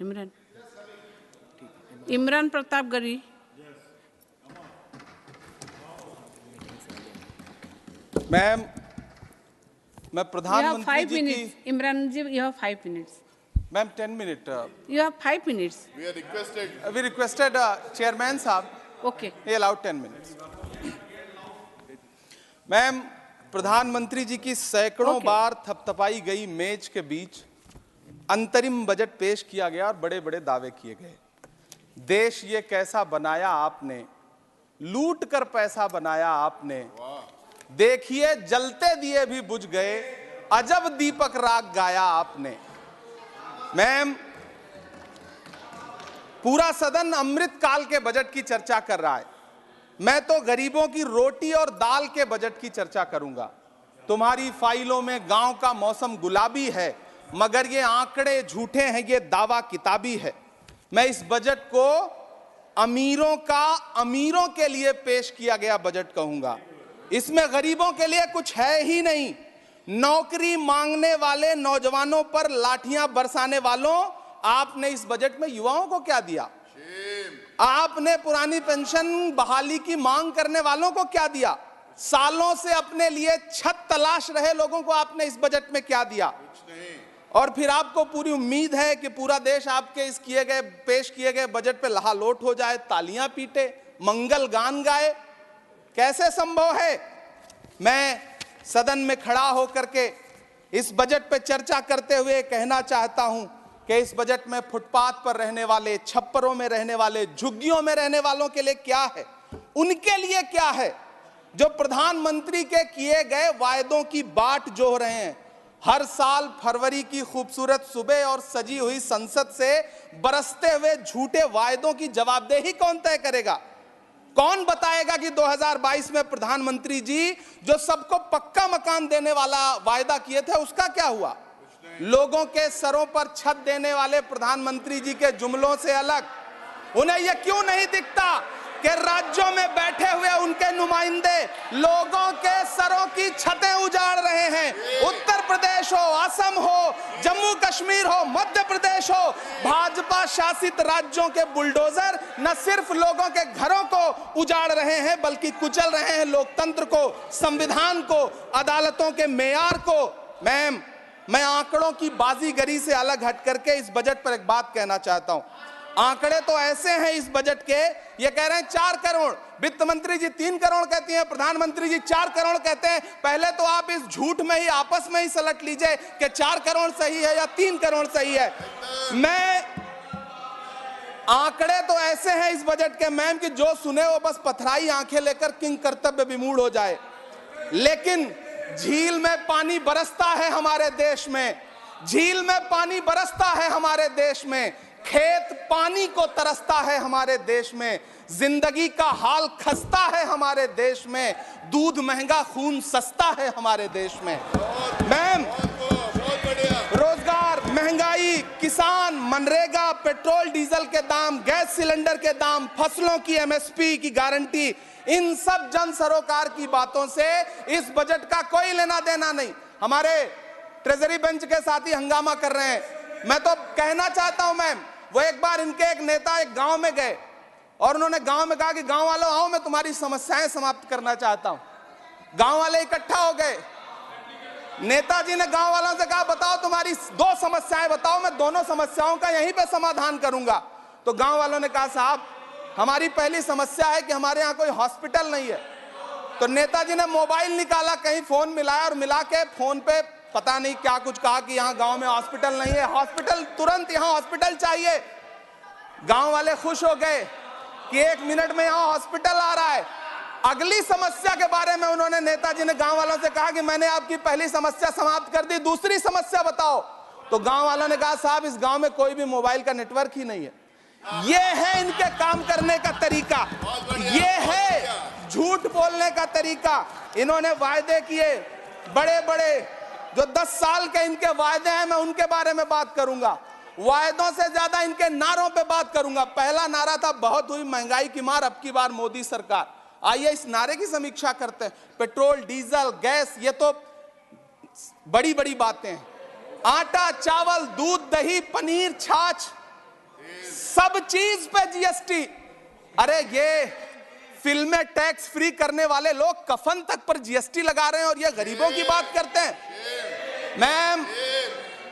Imran Imran Pratapgarhi. Ma'am, मैं प्रधानमंत्री जी की। इमरान जी, you have 5 minutes. Ma'am 10 minute. You have 5 minutes. We requested chairman साहब। Okay. He allowed 10 minutes. Ma'am, प्रधानमंत्री जी की सैकड़ों बार थपथपाई गई मेज के बीच अंतरिम बजट पेश किया गया और बड़े बड़े दावे किए गए। देश ये कैसा बनाया आपने, लूट कर पैसा बनाया आपने, देखिए जलते दिए भी बुझ गए, अजब दीपक राग गाया आपने। मैम, पूरा सदन अमृत काल के बजट की चर्चा कर रहा है, मैं तो गरीबों की रोटी और दाल के बजट की चर्चा करूंगा। तुम्हारी फाइलों में गांव का मौसम गुलाबी है, मगर ये आंकड़े झूठे हैं, ये दावा किताबी है। मैं इस बजट को अमीरों का अमीरों के लिए पेश किया गया बजट कहूंगा। इसमें गरीबों के लिए कुछ है ही नहीं। नौकरी मांगने वाले नौजवानों पर लाठियां बरसाने वालों, आपने इस बजट में युवाओं को क्या दिया? आपने पुरानी पेंशन बहाली की मांग करने वालों को क्या दिया? सालों से अपने लिए छत तलाश रहे लोगों को आपने इस बजट में क्या दिया? और फिर आपको पूरी उम्मीद है कि पूरा देश आपके इस पेश किए गए बजट पे लहालोट हो जाए, तालियां पीटे, मंगल गान गाए। कैसे संभव है? मैं सदन में खड़ा होकर के इस बजट पे चर्चा करते हुए कहना चाहता हूं कि इस बजट में फुटपाथ पर रहने वाले, छप्परों में रहने वाले, झुग्गियों में रहने वालों के लिए क्या है, उनके लिए क्या है? जो प्रधानमंत्री के किए गए वायदों की बाट जोह रहे हैं। हर साल फरवरी की खूबसूरत सुबह और सजी हुई संसद से बरसते हुए झूठे वायदों की जवाबदेही कौन तय करेगा? कौन बताएगा कि 2022 में प्रधानमंत्री जी जो सबको पक्का मकान देने वाला वायदा किए थे उसका क्या हुआ? लोगों के सरों पर छत देने वाले प्रधानमंत्री जी के जुमलों से अलग उन्हें यह क्यों नहीं दिखता कि राज्यों में बैठे हुए उनके नुमाइंदे लोगों के सरों की छतें उजाड़ रहे हैं? उत्तर प्रदेश हो, असम हो, जम्मू कश्मीर हो, मध्य प्रदेश हो, भाजपा शासित राज्यों के बुलडोजर न सिर्फ लोगों के घरों को उजाड़ रहे हैं बल्कि कुचल रहे हैं लोकतंत्र को, संविधान को, अदालतों के मेयार को। मैम, मैं आंकड़ों की बाजीगरी से अलग हट करके इस बजट पर एक बात कहना चाहता हूं। आंकड़े तो ऐसे हैं इस बजट के, ये कह रहे हैं 4 करोड़, वित्त मंत्री जी 3 करोड़ कहती हैं, प्रधानमंत्री जी 4 करोड़ कहते हैं। पहले तो आप इस झूठ में ही आपस में ही सलट लीजिए कि 4 करोड़ सही है या 3 करोड़ सही है। मैं आंकड़े तो ऐसे हैं इस बजट के मैम कि जो सुने वो बस पथराई आंखें लेकर किंग कर्तव्य विमूढ़ हो जाए। लेकिन झील में पानी बरसता है हमारे देश में, झील में पानी बरसता है हमारे देश में, खेत पानी को तरसता है हमारे देश में, जिंदगी का हाल खस्ता है हमारे देश में, दूध महंगा खून सस्ता है हमारे देश में। मैम, रोजगार, महंगाई, किसान, मनरेगा, पेट्रोल डीजल के दाम, गैस सिलेंडर के दाम, फसलों की एमएसपी की गारंटी, इन सब जन सरोकार की बातों से इस बजट का कोई लेना देना नहीं। हमारे ट्रेजरी बेंच के साथी हंगामा कर रहे हैं। मैं तो कहना चाहता हूं मैम, वो एक बार इनके एक नेता एक गांव में गए और उन्होंने गांव में कहा कि गांव वालों आओ, मैं तुम्हारी समस्याएं समाप्त करना चाहता हूं। गांव वाले इकट्ठा हो गए। नेताजी ने गांव वालों से कहा बताओ तुम्हारी 2 समस्याएं बताओ, मैं दोनों समस्याओं का यहीं पे समाधान करूंगा। तो गांव वालों ने कहा साहब हमारी पहली समस्या है कि हमारे यहाँ कोई हॉस्पिटल नहीं है। तो नेताजी ने मोबाइल निकाला, कहीं फोन मिलाया और मिला के फोन पे पता नहीं क्या कुछ कहा कि यहाँ गांव में हॉस्पिटल नहीं है, हॉस्पिटल तुरंत, यहाँ हॉस्पिटल चाहिए। गांव वाले खुश हो गए कि 1 मिनट में यहाँ हॉस्पिटल आ रहा है। अगली समस्या के बारे में उन्होंने, नेताजी ने गांव वालों से कहा कि मैंने आपकी पहली समस्या समाप्त कर दी, दूसरी समस्या बताओ। तो गांव वालों ने कहा साहब इस गांव में कोई भी मोबाइल का नेटवर्क ही नहीं है। ये है इनके काम करने का तरीका, ये है झूठ बोलने का तरीका। इन्होंने वायदे किए बड़े बड़े, जो 10 साल के इनके वायदे हैं मैं उनके बारे में बात करूंगा। वायदों से ज्यादा इनके नारों पे बात करूंगा। पहला नारा था बहुत हुई महंगाई की मार, अब की बार मोदी सरकार। आइए इस नारे की समीक्षा करते हैं। पेट्रोल, डीजल, गैस, ये तो बड़ी बड़ी बातें हैं। आटा, चावल, दूध, दही, पनीर, छाछ, सब चीज पे जीएसटी। अरे ये फिल्में टैक्स फ्री करने वाले लोग कफन तक पर जीएसटी लगा रहे हैं और ये गरीबों की बात करते हैं।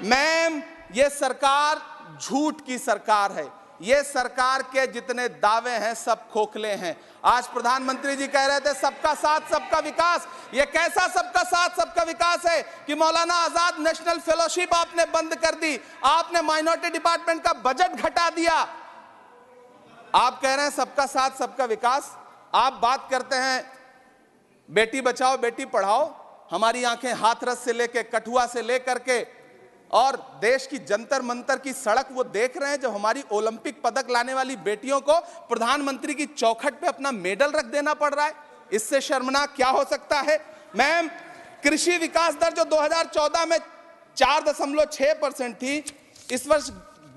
मैम ये सरकार झूठ की सरकार है। ये सरकार के जितने दावे हैं सब खोखले हैं। आज प्रधानमंत्री जी कह रहे थे सबका साथ सबका विकास। ये कैसा सबका साथ सबका विकास है कि मौलाना आजाद नेशनल फेलोशिप आपने बंद कर दी, आपने माइनॉरिटी डिपार्टमेंट का बजट घटा दिया। आप कह रहे हैं सबका साथ सबका विकास। आप बात करते हैं बेटी बचाओ बेटी पढ़ाओ। हमारी आंखें हाथरस से लेके कठुआ से लेकर के और देश की जंतर मंतर की सड़क वो देख रहे हैं जब हमारी ओलंपिक पदक लाने वाली बेटियों को प्रधानमंत्री की चौखट पे अपना मेडल रख देना पड़ रहा है। इससे शर्मनाक क्या हो सकता है। मैम कृषि विकास दर जो 2014 में 4.6% थी, इस वर्ष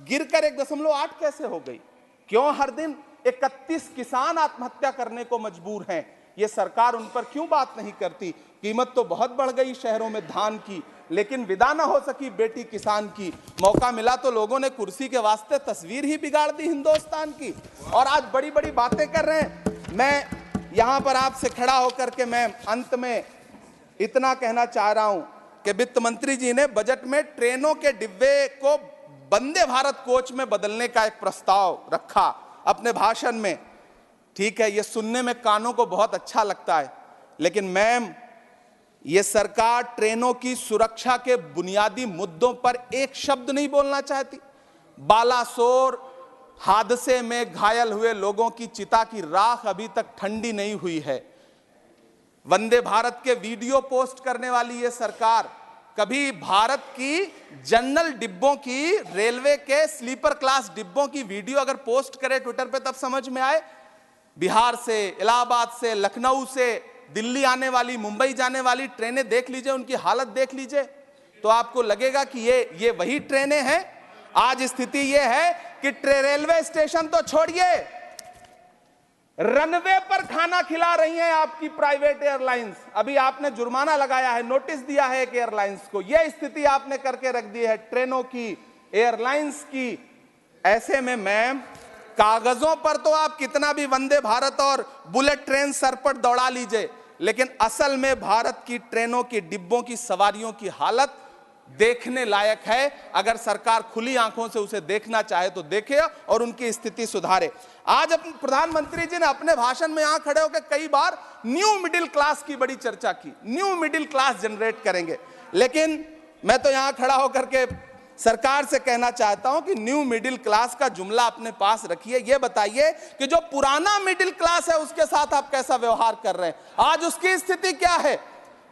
गिरकर 1.8 कैसे हो गई? क्यों हर दिन 31 किसान आत्महत्या करने को मजबूर हैं? ये सरकार उन पर क्यों बात नहीं करती? कीमत तो बहुत बढ़ गई शहरों में धान की, लेकिन विदा ना हो सकी बेटी किसान की। मौका मिला तो लोगों ने कुर्सी के वास्ते तस्वीर ही बिगाड़ दी हिंदुस्तान की, और आज बड़ी बड़ी बातें कर रहे हैं। मैं यहां पर आपसे खड़ा होकर के मैं अंत में इतना कहना चाह रहा हूं कि वित्त मंत्री जी ने बजट में ट्रेनों के डिब्बे को वंदे भारत कोच में बदलने का एक प्रस्ताव रखा अपने भाषण में। ठीक है, ये सुनने में कानों को बहुत अच्छा लगता है, लेकिन मैम ये सरकार ट्रेनों की सुरक्षा के बुनियादी मुद्दों पर एक शब्द नहीं बोलना चाहती। बालासोर हादसे में घायल हुए लोगों की चिता की राख अभी तक ठंडी नहीं हुई है। वंदे भारत के वीडियो पोस्ट करने वाली ये सरकार कभी भारत की जनरल डिब्बों की, रेलवे के स्लीपर क्लास डिब्बों की वीडियो अगर पोस्ट करे ट्विटर पे तब समझ में आए। बिहार से, इलाहाबाद से, लखनऊ से दिल्ली आने वाली, मुंबई जाने वाली ट्रेनें देख लीजिए, उनकी हालत देख लीजिए, तो आपको लगेगा कि ये वही ट्रेनें हैं। आज स्थिति ये है कि रेलवे स्टेशन तो छोड़िए, रनवे पर खाना खिला रही हैं आपकी प्राइवेट एयरलाइंस। अभी आपने जुर्माना लगाया है, नोटिस दिया है एक एयरलाइंस को। यह स्थिति आपने करके रख दी है ट्रेनों की, एयरलाइंस की। ऐसे में मैम कागजों पर तो आप कितना भी वंदे भारत और बुलेट ट्रेन सर पर दौड़ा लीजिए, लेकिन असल में भारत की ट्रेनों की डिब्बों की सवारियों की हालत देखने लायक है। अगर सरकार खुली आंखों से उसे देखना चाहे तो देखे और उनकी स्थिति सुधारे। आज प्रधानमंत्री जी ने अपने भाषण में यहां खड़े होकर कई बार न्यू मिडिल क्लास की बड़ी चर्चा की, न्यू मिडिल क्लास जनरेट करेंगे। लेकिन मैं तो यहां खड़ा होकर के सरकार से कहना चाहता हूं कि न्यू मिडिल क्लास का जुमला अपने पास रखिए। यह बताइए कि जो पुराना मिडिल क्लास है उसके साथ आप कैसा व्यवहार कर रहे हैं। आज उसकी स्थिति क्या है?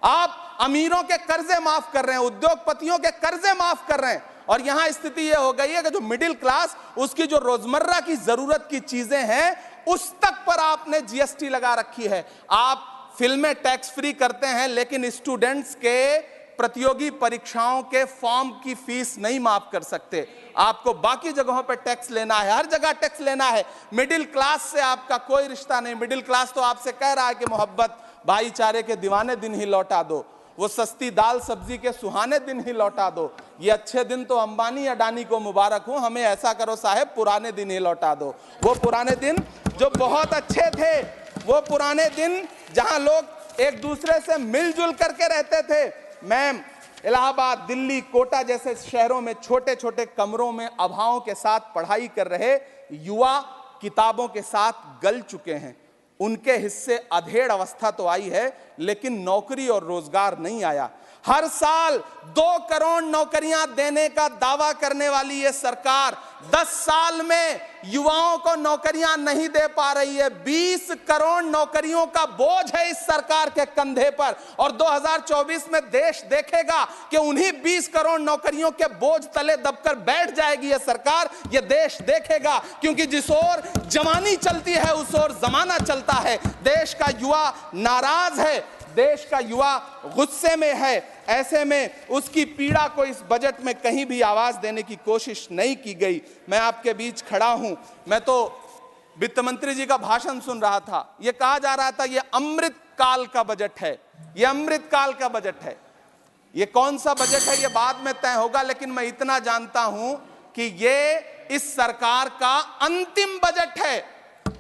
आप अमीरों के कर्जे माफ कर रहे हैं, उद्योगपतियों के कर्जे माफ कर रहे हैं, और यहां स्थिति यह हो गई है कि जो मिडिल क्लास, उसकी जो रोजमर्रा की जरूरत की चीजें हैं उस तक पर आपने जीएसटी लगा रखी है। आप फिल्में टैक्स फ्री करते हैं, लेकिन स्टूडेंट्स के प्रतियोगी परीक्षाओं के फॉर्म की फीस नहीं माफ कर सकते। आपको बाकी जगहों पर टैक्स लेना है, हर जगह टैक्स लेना है। मिडिल क्लास से आपका कोई रिश्ता नहीं। मिडिल क्लास तो आपसे कह रहा है कि मोहब्बत भाईचारे के दीवाने दिन ही लौटा दो, वो सस्ती दाल सब्जी के सुहाने दिन ही लौटा दो। ये अच्छे दिन तो अंबानी अडानी को मुबारक हो, हमें ऐसा करो साहब पुराने दिन ही लौटा दो। वो पुराने दिन जो बहुत अच्छे थे, वो पुराने दिन जहां लोग एक दूसरे से मिलजुल करके रहते थे। मैम इलाहाबाद, दिल्ली, कोटा जैसे शहरों में छोटे छोटे कमरों में अभावों के साथ पढ़ाई कर रहे युवा किताबों के साथ गल चुके हैं। उनके हिस्से अधेड़ अवस्था तो आई है, लेकिन नौकरी और रोजगार नहीं आया। हर साल 2 करोड़ नौकरियां देने का दावा करने वाली ये सरकार 10 साल में युवाओं को नौकरियां नहीं दे पा रही है। 20 करोड़ नौकरियों का बोझ है इस सरकार के कंधे पर, और 2024 में देश देखेगा कि उन्हीं 20 करोड़ नौकरियों के बोझ तले दबकर बैठ जाएगी ये सरकार। ये देश देखेगा, क्योंकि जिस ओर जवानी चलती है उस ओर जमाना चलता है। देश का युवा नाराज है, देश का युवा गुस्से में है। ऐसे में उसकी पीड़ा को इस बजट में कहीं भी आवाज देने की कोशिश नहीं की गई। मैं आपके बीच खड़ा हूं, मैं तो वित्त मंत्री जी का भाषण सुन रहा था। यह कहा जा रहा था ये अमृत काल का बजट है, ये अमृत काल का बजट है। ये कौन सा बजट है ये बाद में तय होगा, लेकिन मैं इतना जानता हूं कि ये इस सरकार का अंतिम बजट है,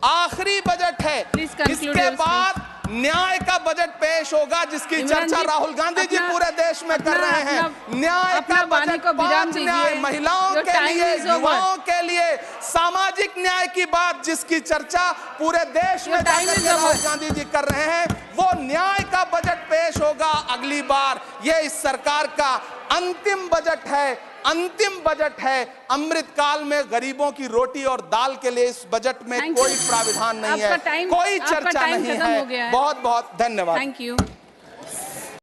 आखिरी बजट है। Please conclude इसके your बाद न्याय का बजट पेश होगा, जिसकी इमरान चर्चा जी, राहुल गांधी जी पूरे देश में कर रहे हैं। न्याय का वाणी बजट, को विराम 5 न्याय दीजिए। महिलाओं Your के time लिए, is over. युवाओं के लिए, सामाजिक न्याय की बात जिसकी चर्चा पूरे देश में Your time जाकर is के राहुल over. गांधी जी कर रहे हैं, वो न्याय का बजट पेश होगा अगली बार। ये इस सरकार का अंतिम बजट है, अंतिम बजट है। अमृतकाल में गरीबों की रोटी और दाल के लिए इस बजट में Thank कोई you. प्राविधान नहीं है, आपका time- कोई आपका चर्चा time नहीं खत्म हो गया है। है। बहुत बहुत धन्यवाद। Thank you.